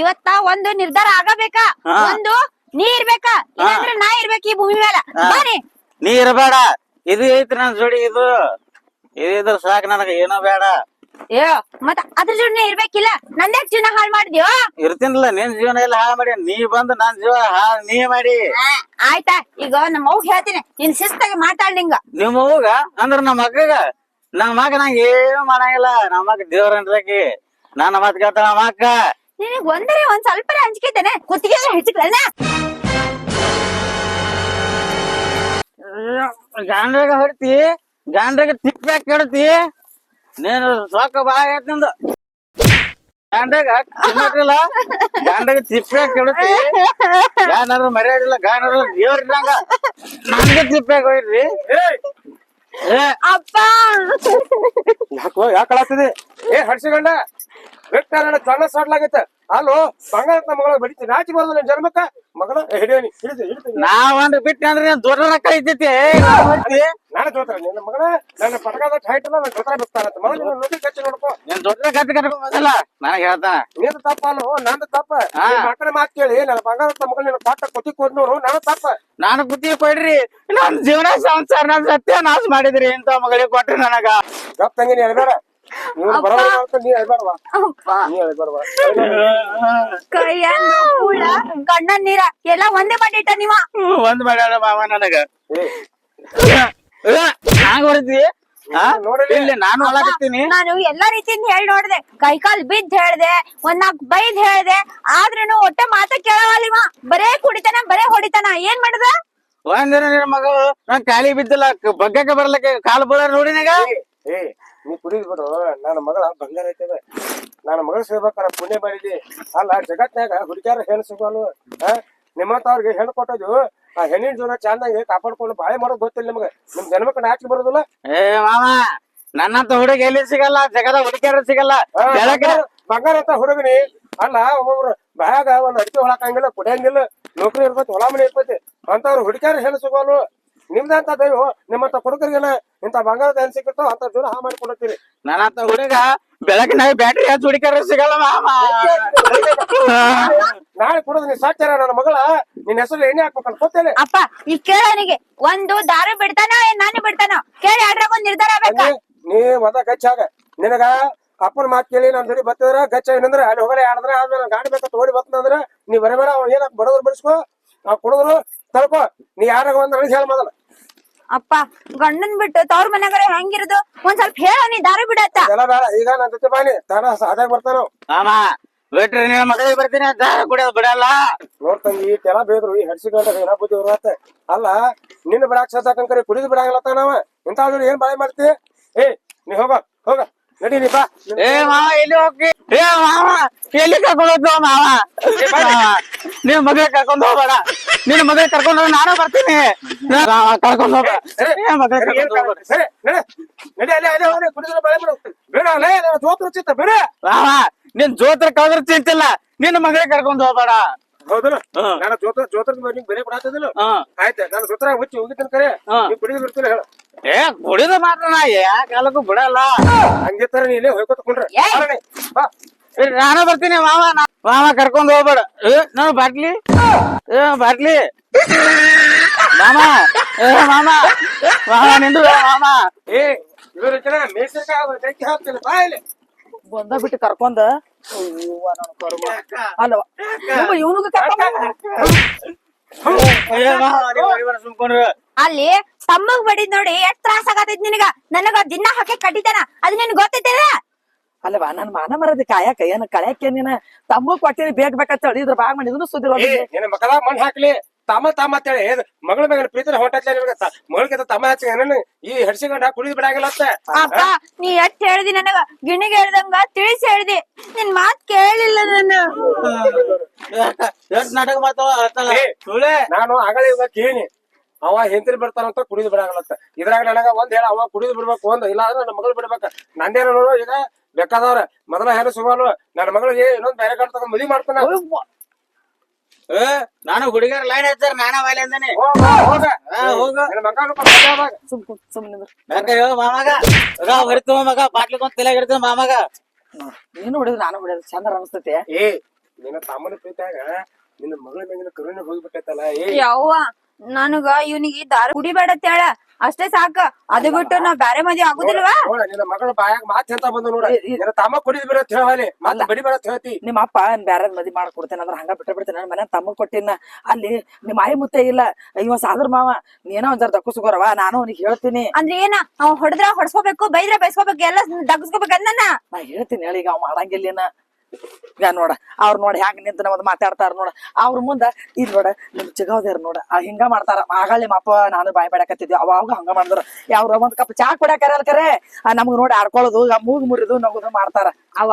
ಇವತ್ತ ಒಂದು ನಿರ್ಧಾರ ಆಗಬೇಕಾ? ಒಂದು ನೀ ಇರ್ಬೇಕಾ, ಇಲ್ಲಾಂದ್ರೆ ನಾ ಇರ್ಬೇಕು ಈ ಭೂಮಿ ಮೇಲೆ. ಬಾರಿ ನೀ ಇರಬೇಡ. ಇದು ಐತಿ ನನ್ ಜೋಡಿ. ಇದ್ರ ಸಾಕು ನನಗೆ, ಏನೋ ಬೇಡ. ಮತ್ತ ಅದ್ರ ಜೋಡಿನೇ ಇರ್ಬೇಕಿಲ್ಲ. ನಂದ್ಯಾಕ್ ಜೀವನ ಹಾಳು ಮಾಡಿದ್ಯೋ? ಇರ್ತೀನಿಲ್ಲ, ನಿನ್ ಜೀವನ ಎಲ್ಲ ಹಾಳು ಮಾಡಿ. ನೀ ಬಂದು ನನ್ ಜೀವನ ಹಾಳು ನೀ ಮಾಡಿ. ಆಯ್ತಾ, ಈಗ ನಮ್ಮ ಅವ್ಗ ಹೇಳ್ತೀನಿ, ನೀನ್ ಶಿಸ್ತಾಗಿ ಮಾತಾಡ್. ನಿಂಗ ನಿಮ್ಮ ಅವ್ಗ ಅಂದ್ರ ನಮ್ಮ ಅಕ್ಕಗ, ನಮ್ಮ ಮಗ ನಂಗೆ ಏನು ಮಾಡಂಗಿಲ್ಲ. ನಮ್ಮ ಅಕ್ಕ ದೇವ್ರ ಅನ್ಸಕಿ ನನ್ನ ಮಾತು ಕೇಳ್ತಾಳ. ನಮ್ಮ ಅಕ್ಕ ನಿನಗ್ ಒಂದ್ ಸ್ವಲ್ಪ ಅಂಜಿಕೆತೇನೆ, ಕುತ್ತಿಗೆ ಹೆಚ್ಚಿಕ್ಲಲ್ಲ. ಗಾಂಡ್ರಾಗ ಹೊಡ್ತಿ, ಗಾಂಡ್ರಾಗ ತಿಪ್ಪಾಕ್ ಕೆಡ್ತಿ. ನೀನು ಸಾಕ ಬಾ ಆಯ್ತು ನಿಂದು. ಗಾಂಡಾಗ ತಿನ್ನೋದಿಲ್ಲ ಗಾಂಡಾಗ ತಿಪ್ಪೆ ಕೆಡುತ್ತೆ ಗಾನಾರ ಮರ್ಯಾದಿಲ್ಲ ಗಾನಾರ ದೇವ್ರಿದ್ದಂಗ ನನ್ಗೆ ತಿಪ್ಪೆ ಹೋಯ್ರಿ ಅಪ್ಪ ಯಾಕೋ ಯಾಕೆ ಅಳತ್ತಿದೆ ಏ ಹರ್ಷಿಗಂಡ ಬಿಟ್ಟಾರ ಜನ ಸಾಡ್ಲಾಗೈತೆ ಅಲ್ಲೋ ಬಂಗಾರ ಮಗಳ ಬಡಿತಿ ನಾಚಿ ಬರೋದು ನನ್ ಜನ್ಮಕ್ಕ ಮಗಳ ಹಿಡಿಯೋನಿ ಹಿಡಿದು ನಾವಂದ್ರೆ ಬಿಟ್ಟೆ ಅಂದ್ರೆ ನೀನ್ ದೊಡ್ಡ ಕೈತೈತಿ ನಾನು ಜೋತ್ರ ನಿನ್ನ ಮಗಳ ನನ್ನ ಪಟಕದ ಹೈಟ್ ಅಲ್ಲ ನನ್ನ ಜೊತೆ ಬಿಡ್ತಾರತ್ತ ಮೊದಲು ನೋಡಿ ಕಚ್ಚಿ ನೋಡ್ಕೋ ನೀನ್ ದೊಡ್ಡ ಕತ್ತಿ ಕಟ್ಕೊಂಬಲ್ಲ ನನಗೆ ಹೇಳ್ತಾನ ನೀನು ತಪ್ಪ ಅಲ್ಲೋ ನಂದು ತಪ್ಪ ಮಕ್ಕಳ ಮಾತು ಕೇಳಿ ನನ್ನ ಬಂಗಾರದ ಮಗಳ ನಿನ್ನ ಪಾಠ ಕೊಟ್ಟಿ ಕೊಡ್ ನೋಡು ನಾನು ತಪ್ಪ ನಾನು ಬುದ್ಧಿ ಕೊಡ್ರಿ ನನ್ ಜೀವನ ಸಂಸಾರ ನನ್ ಸತ್ಯ ನಾಶ ಮಾಡಿದ್ರಿ ಇಂತ ಮಗಳಿಗೆ ಕೊಟ್ರಿ ನನಗ ಗಪ್ ತಂಗಿ ನೀ ಹೇಳ್ಬೇಡ ನೀವು ಬರೋಲ್ಲ ಅಂತ ನೀ ಹೇಳ್ಬೇಡವಾ ಅಪ್ಪ ನೀ ಹೇಳ್ಬೇಡವಾ ಕೈಯಂದು ಕೂಡ ಕಣ್ಣನ್ ನೀರ ಎಲ್ಲ ಒಂದೇ ಮಾಡಿಟ್ಟ ನೀವ ಒಂದ್ ಮಾಡ್ಯಾಳ ಮಾವ ನನಗ ಹ್ಯಾಂಗ ಹೊಡಿತಿ ಇಲ್ಲಿ ನಾನು ಅಳಕತ್ತೀನಿ ನಾನು ಎಲ್ಲಾ ರೀತಿಯಿಂದ ಹೇಳ್ ನೋಡ್ದೆ ಕೈಕಾಲ್ ಬಿದ್ದ್ ಹೇಳ್ದೆ ಒಂದ್ ನಾಲ್ಕು ಬೈದ್ ಹೇಳ್ದೆ ಆದ್ರೂನು ಒಟ್ಟೆ ಮಾತ ಕೇಳವಲ್ಲಿವ ಬರೇ ಕುಡಿತಾನ ಬರೇ ಹೊಡಿತಾನ ಏನ್ ಮಾಡದ ಒಂದಿನ ನಿನ್ನ ಮಗಳು ನಾನ್ ಖಾಲಿ ಬಿದ್ದಿಲ್ಲ ಬಗ್ಗಕ್ಕೆ ಬರ್ಲಕ್ಕೆ ಕಾಲು ಬೀಳ ನೋಡಿನಾಗ ಏ ನೀ ಕುಡಿದ್ ಬಿಡು ನನ್ನ ಮಗಳ ಬಂಗಾರ ಐತದ ನನ್ನ ಮಗಳು ಸೇರ್ಬೇಕಾರ ಪುಣ್ಯ ಮಾಡಿದಿ ಅಲ್ಲ ಜಗತ್ನಾಗ ಹುಡುಗ್ಯಾರ ಹೆಣ್ಣು ಸಿಗೋನು ನಿಮ್ಮಂತ ಅವ್ರಿಗೆ ಹೆಣ್ಣು ಕೊಟ್ಟದು ಆ ಹೆಣ್ಣಿನ ಜೀವನ ಚಂದಾಗಿ ಕಾಪಾಡ್ಕೊಂಡು ಬಾಳೆ ಮಾಡೋದು ಗೊತ್ತಿಲ್ಲ ನಿಮ್ಗೆ ನಿಮ್ ಜನ್ಮಕ್ಕೆ ನಾಚಿಕೆ ಬರೋದಿಲ್ಲ ಏ ಮಾಮ ನನ್ನಂತ ಹುಡುಗ ಎಲ್ಲಿ ಸಿಗಲ್ಲ ಜಗದ ಹುಡುಗಿಯರು ಸಿಗಲ್ಲ ಬಂಗಾರ ಅಂತ ಹುಡುಗನಿ ಅಲ್ಲ ಒಬ್ಬೊಬ್ರು ಬ್ಯಾಗ ಒಂದ್ ಅಡಿಕೆ ಹೊಳಕಂಗಿಲ್ಲ ಕುಡಿಯಂಗಿಲ್ಲ ನೌಕರಿ ಇರ್ತೈತಿ ಹೊಲ ಮನೆ ಇರ್ತೈತಿ ಅಂತವ್ರು ಹುಡುಕ್ಯಾರ ಹೆಣ್ಣು ಸಿಗೋನು ನಿಮ್ದಂತ ದೈವ ನಿಮ್ಮಂತ ಹುಡುಗರಿಗೆಲ್ಲ ಇಂತ ಬಂಗಾರದ ಹೆಣ್ಣು ಸಿಕ್ಕಿರ್ತಾವ ಅಂತ ಜೀವನ ಹಾ ಮಾಡ್ಕೊಂಡಿರ್ತೀರಿ ನನ್ನಂತ ಹುಡುಗ ಬೆಳಕಿನಾಗ ಬ್ಯಾಟ್ರಿ ಹಚ್ಚಿ ಹುಡುಗಿಯರು ಸಿಗಲ್ಲ ಮಾಮ ನಾಳೆ ಕುಡಿದ್ ನೀ ಸಾಕ್ಯಾರ ನನ್ನ ಮಗಳ ನಿನ್ ಹೆಸರು ಎಣ್ಣೆ ಹಾಕ್ಬೇಕಂತ ಗೊತ್ತೇನೆ ಅಪ್ಪ ಈ ಕೇಳನಿಗೆ ಒಂದು ದಾರು ಬಿಡ್ತಾನ ಏನ್ ನಾನು ಬಿಡ್ತಾನ ಕೇಳಿ ಅದ್ರಾಗ ಒಂದ್ ನಿರ್ಧಾರ ಆಗ್ಬೇಕ ನೀ ಮದ ಗಚ್ಚಾಗ ನಿನಗ ಅಪ್ಪನ ಮಾತ್ ಕೇಳಿ ನನ್ ಜೊತೆ ಬರ್ತದ್ರ ಗಚ್ಚ ಏನಂದ್ರ ಅಲ್ಲಿ ಹೋಗಲೇ ಆಡಿದ್ರೆ ಆದ್ಮೇಲೆ ಗಾಡಿ ಬೇಕಂತ ಓಡಿ ಬರ್ತಂದ್ರ ನೀ ಬರಬೇಡ ಅವ್ ಏನ ಬಡವ್ರು ಬಡಿಸ್ಕೋ ಆ ಕುಡಿದ್ರು ತಳ್ಕೋ ನೀ ಯಾರಾಗ ಒಂದ್ ಅಳಿಸಿ ಹೇಳ ಮೊದಲ ಅಪ್ಪ ಗಂಡನ್ ಬಿಟ್ಟು ತವ್ರ ಮನೆಗರೆ ಹೆಂಗಿರೋದು ಒಂದ್ ಸ್ವಲ್ಪ ಹೇಳ ನೀ ದಾರು ಬಿಡತ್ತ ಎಲ್ಲ ಬೇಡ ಈಗ ನನ್ ಜೊತೆ ಬಾನಿ ತಾನ ಅದಾಗ ಬರ್ತಾನ ಮಾಮ ಬಿಟ್ರಿ ನಿಮ್ಮ ಮಗಳಿಗೆ ಬರ್ತೀನಿ ದಾರ ಕುಡಿಯೋದು ಬಿಡಲ್ಲ ನೋಡ್ತಂಗಿ ಇಟ್ಟೆಲ್ಲ ಬೇದ್ರು ಈ ಹಡ್ಸಿಕೊಂಡ್ರೆ ಏನ ಬುದ್ಧಿ ಹೊರತ್ತ ಅಲ್ಲ ನಿನ್ನ ಬಿಡಾಕ್ ಸಾಕಂಕರಿ ಕುಡಿದು ಬಿಡಾಗಲತ್ತ ನಾವ ಇಂತ ಏನ್ ಬಾಳೆ ಮಾಡ್ತಿ ಏ ನೀ ಹೋಗ ಹೋಗ ನಡಿ ನೀ ಬಾ ಏ ಮಾವ ಎಲ್ಲಿ ಹೋಗಿ ಏ ಮಾವ ಎಲ್ಲಿ ಕರ್ಕೊಂಡು ಹೋಗ್ತೇವ ಮಾವ ನೀವ್ ಮಗಳ ಕರ್ಕೊಂಡು ಹೋಗ್ಬೇಡ ನಿನ್ನ ಮಗಳ ಕರ್ಕೊಂಡು ಹೋಗಿ ನಾನು ಬರ್ತೀನಿ ಕರ್ಕೊಂಡು ಹೋಗ ಮಗಳ ಕರ್ಕೊಂಡು ಹೋಗ್ಬೇಡ ಸರಿ ನಡಿ ನಡಿ ಅಲ್ಲೇ ಅಲ್ಲೇ ಹೋಗಿ ಕುಡಿದ್ರೆ ಬಾಳೆ ಬಿಡು ಬೇಡ ಅಲ್ಲೇ ಜೋತ್ ರುಚಿತ್ತ ಬೇಡ ಮಾವ ನಿನ್ ಜೋತ್ರ ಕಳ್ದ್ರ ಚಿಂತಿಲ್ಲ ನಿನ್ನ ಮಗಳ ಕರ್ಕೊಂಡು ಹೋಗ್ಬೇಡ ಹೌದಲ್ಲ ನಾನು ಜೋತ್ರ ಬೆಲೆ ಕೊಡಾತದಿಲ್ಲ ಆಯ್ತಾ ನಾನು ಜೋತ್ರ ಹುಚ್ಚಿ ಹೋಗಿದ್ದಾನ ಕರೆ ನೀ ಕುಡಿದು ಬಿಡ್ತೀನಿ ಹೇಳ ಏ ಕುಡಿದ ಮಾತ್ರ ನಾ ಯಾ ಕಾಲಕ್ಕೂ ಬಿಡಲ್ಲ ಹಂಗಿರ್ತಾರ ನೀ ಇಲ್ಲೇ ಹೋಗ್ಕೊತ್ಕೊಂಡ್ರೆ ಬಾ ನಾನು ಬರ್ತೀನಿ ಮಾವ ಮಾವ ಕರ್ಕೊಂಡು ಹೋಗ್ಬೇಡ ನಾನು ಬಾಟ್ಲಿ ಬಾಟ್ಲಿ ಮಾಮ ಏ ಮಾಮ ಮಾಮ ನಿಂದು ಮಾಮ ಏ ಇವ್ರ ಮೇಸರ್ಕಾಯಿ ಬೆಂಕಿ ಹಾಕ್ತೀನಿ ಬಾ ಇಲ್ಲಿ ಬಂದ ಬಿಟ್ಟು ಕರ್ಕೊಂಡ ಅಲ್ವ ಇವನಿಗೆ ಸುಮ್ಕೊಂಡ್ರ ಅಲ್ಲಿ ತಮ್ಮಗ್ ಬಡಿದ್ ನೋಡಿ ಎಷ್ಟ್ ತ್ರಾಸ ಆಗತೈತಿ ನಿನಗ ನನಗ ದಿನ ಹಾಕಿ ಕಟ್ಟಿತಾನ ಅದ್ ನಿನ್ ಗೊತ್ತೈತಿಲ್ಲ ಅಲ್ಲವಾ ನನ್ ಮಾನ ಮರದಿ ಕಾಯಕ ಏನ್ ಕಳ್ಯಾಕ ನೀನ ತಮ್ಮ ಕೊಟ್ಟಿನಿ ಬೇಕಂತ ಹೇಳಿ ಇದ್ರ ಬಾಗ್ ಮಾಡಿ ಇದನ್ನು ಸುದ್ದಿಲ್ಲ ನಿನ್ನ ಮಕ್ಕಳ ಮಣ್ ಹಾಕ್ಲಿ ತಮ್ಮ ಅಂತೇಳಿ ಮಗಳ ಮೇಲೆ ಪ್ರೀತಿ ಹೊಂಟತ್ಲೆ ನಿನಗ ಮಗಳಿಗಿಂತ ತಮ್ಮ ಹಚ್ಚ ಈ ಹಡ್ಸಿಕೊಂಡ ಕುಡಿದ್ ಬಿಡಾಗಿಲ್ಲ ಅಪ್ಪ ನೀ ಎಷ್ಟ್ ಹೇಳ್ದಿ ನನಗ ಗಿಣಿಗೆ ಹೇಳ್ದಂಗ ತಿಳಿಸಿ ಹೇಳ್ದಿ ನಿನ್ ಮಾತ್ ಕೇಳಿಲ್ಲ ನಾನು ನಾಟಕ ಮಾತಾಡ ನಾನು ಆಗಲೇ ಇವಾಗ ಕೇಳಿ ಅವ ಹೆಂತಿಲ್ ಬಿಡ್ತಾನಂತ ಕುಡಿದು ಬಿಡಾಗಲತ್ತ ಇದ್ರಾಗ ನನಗ ಒಂದ್ ಹೇಳ ಅವ ಕುಡಿದು ಬಿಡ್ಬೇಕು ಒಂದ್ ಇಲ್ಲ ಅಂದ್ರೆ ನನ್ನ ಮಗಳು ಬಿಡ್ಬೇಕ ನಂದೇನ ನೋಡು ಈಗ ಬೇಕಾದವ್ರ ಮೊದಲ ಹೆಣ್ಣು ಸುಮಾರು ನನ್ನ ಮಗಳಿಗೆ ಇನ್ನೊಂದ್ ಬೇರೆ ಕಡೆ ತಗೊಂಡ್ ಮದ್ವಿ ಮಾಡ್ತಾನ ನಾನು ಹುಡುಗರ ಲೈನ್ ಹಚ್ಚಾರ ನಾನ ವಾಲೆ ಅಂದಾನೆ ಹೇಳ ಮಾಮಾಗ ಹೊರಿತು ಮಗ ಬಾಟ್ಲಿಕೊಂದ್ ತಲೆಗೆ ಹಿಡ್ತು ಮಾಮಾಗ ನೀನು ಹೊಡಿದ್ರು ನಾನು ಹೊಡಿದ್ರು ಚಂದ ಅನಿಸ್ತೈತಿ ಏ ನಿನ್ನ ತಮ್ಮನ ಪ್ರೀತಿಯಾಗ ನಿನ್ನ ಮಗಳ ಮೇಗಿನ ಕರುಣೆ ಹೋಗ್ಬಿಟ್ಟೈತಲ್ಲ ಯವ್ವ ನನಗ ಇವನಿಗೆ ದಾರು ಕುಡಿಬೇಡ ಹೇಳ ಅಷ್ಟೇ ಸಾಕ ಅದು ಬಿಟ್ಟು ನಾ ಬ್ಯಾರೆ ಮದ್ವೆ ಆಗುದಿಲ್ವಾ ನೋಡ ನಿನ್ನ ಮಗಳ ಬಾಯಾಗ ಮಾತ್ ಅಂತ ಬಂದು ನೋಡ ನಿನ್ನ ತಮ್ಮ ಕುಡಿದ್ ಬಿಡ ಹೇಳಿ ಮತ್ತೆ ಬಡಿ ಬೇಡ ಹೇಳ್ತಿ ನಿಮ್ಮ ಅಪ್ಪ ಬ್ಯಾರ ಮದಿ ಮಾಡ್ಕೊಡ್ತೇನೆ ಅಂದ್ರೆ ಹಂಗ ಬಿಟ್ಟ ಬಿಡ್ತೇನೆ ನನ್ನ ಮನೆ ತಮ್ಮ ಕೊಟ್ಟಿನ ಅಲ್ಲಿ ನಿಮ್ಮ ಆಯಿ ಮುತ್ತೆ ಇಲ್ಲ ಇವ ಸಾದ್ರ ಮಾವ ನೀನೋ ಒಂದ್ ಜರ ದಕ್ಕುಸ್ಕೋರವ ನಾನು ಅವ್ನಿಗೆ ಹೇಳ್ತೀನಿ ಅಂದ್ರೆ ಏನ ಅವ್ ಹೊಡೆದ್ರ ಹೊಡ್ಸ್ಕೋಬೇಕು ಬೈದ್ರ ಬೈಸ್ಕೋಬೇಕು ಎಲ್ಲ ದಗ್ಸ್ಕೋಬೇಕು ಅಂದನ ನಾ ಹೇಳ್ತೀನಿ ಹೇಳಿ ಈಗ ಅವ್ ಮಾಡಂಗಿಲ್ಲ ಈಗ ನೋಡ ಅವ್ರ ನೋಡ ಹೆಂಗ್ ನಿಂತ ನಮ್ಮದ್ ಮಾತಾಡ್ತಾರ ನೋಡ ಅವ್ರ ಮುಂದ ಇದ್ ನೋಡ ನಿಮ್ ಚಿಗವ್ದಾರ ನೋಡ ಹಿಂಗ ಮಾಡ್ತಾರ ಆಗಳ ನಿಮ್ಮ ಅಪ್ಪ ನಾನು ಬಾಯ್ ಬೇಡಕತ್ತಿದ್ವಿ ಅವಾಗ ಹಂಗ ಮಾಡಿದ್ರ ಯಾವ್ರ ಒಂದ್ ಕಪ್ ಚಾ ಕುಡಿಯಾಕರ ಕರೆ ನಮ್ಗ್ ನೋಡಿ ಆಡ್ಕೊಳ್ಳೋದು ಮೂಗ್ ಮುರಿದು ನಗುದು ಮಾಡ್ತಾರ. ಅವ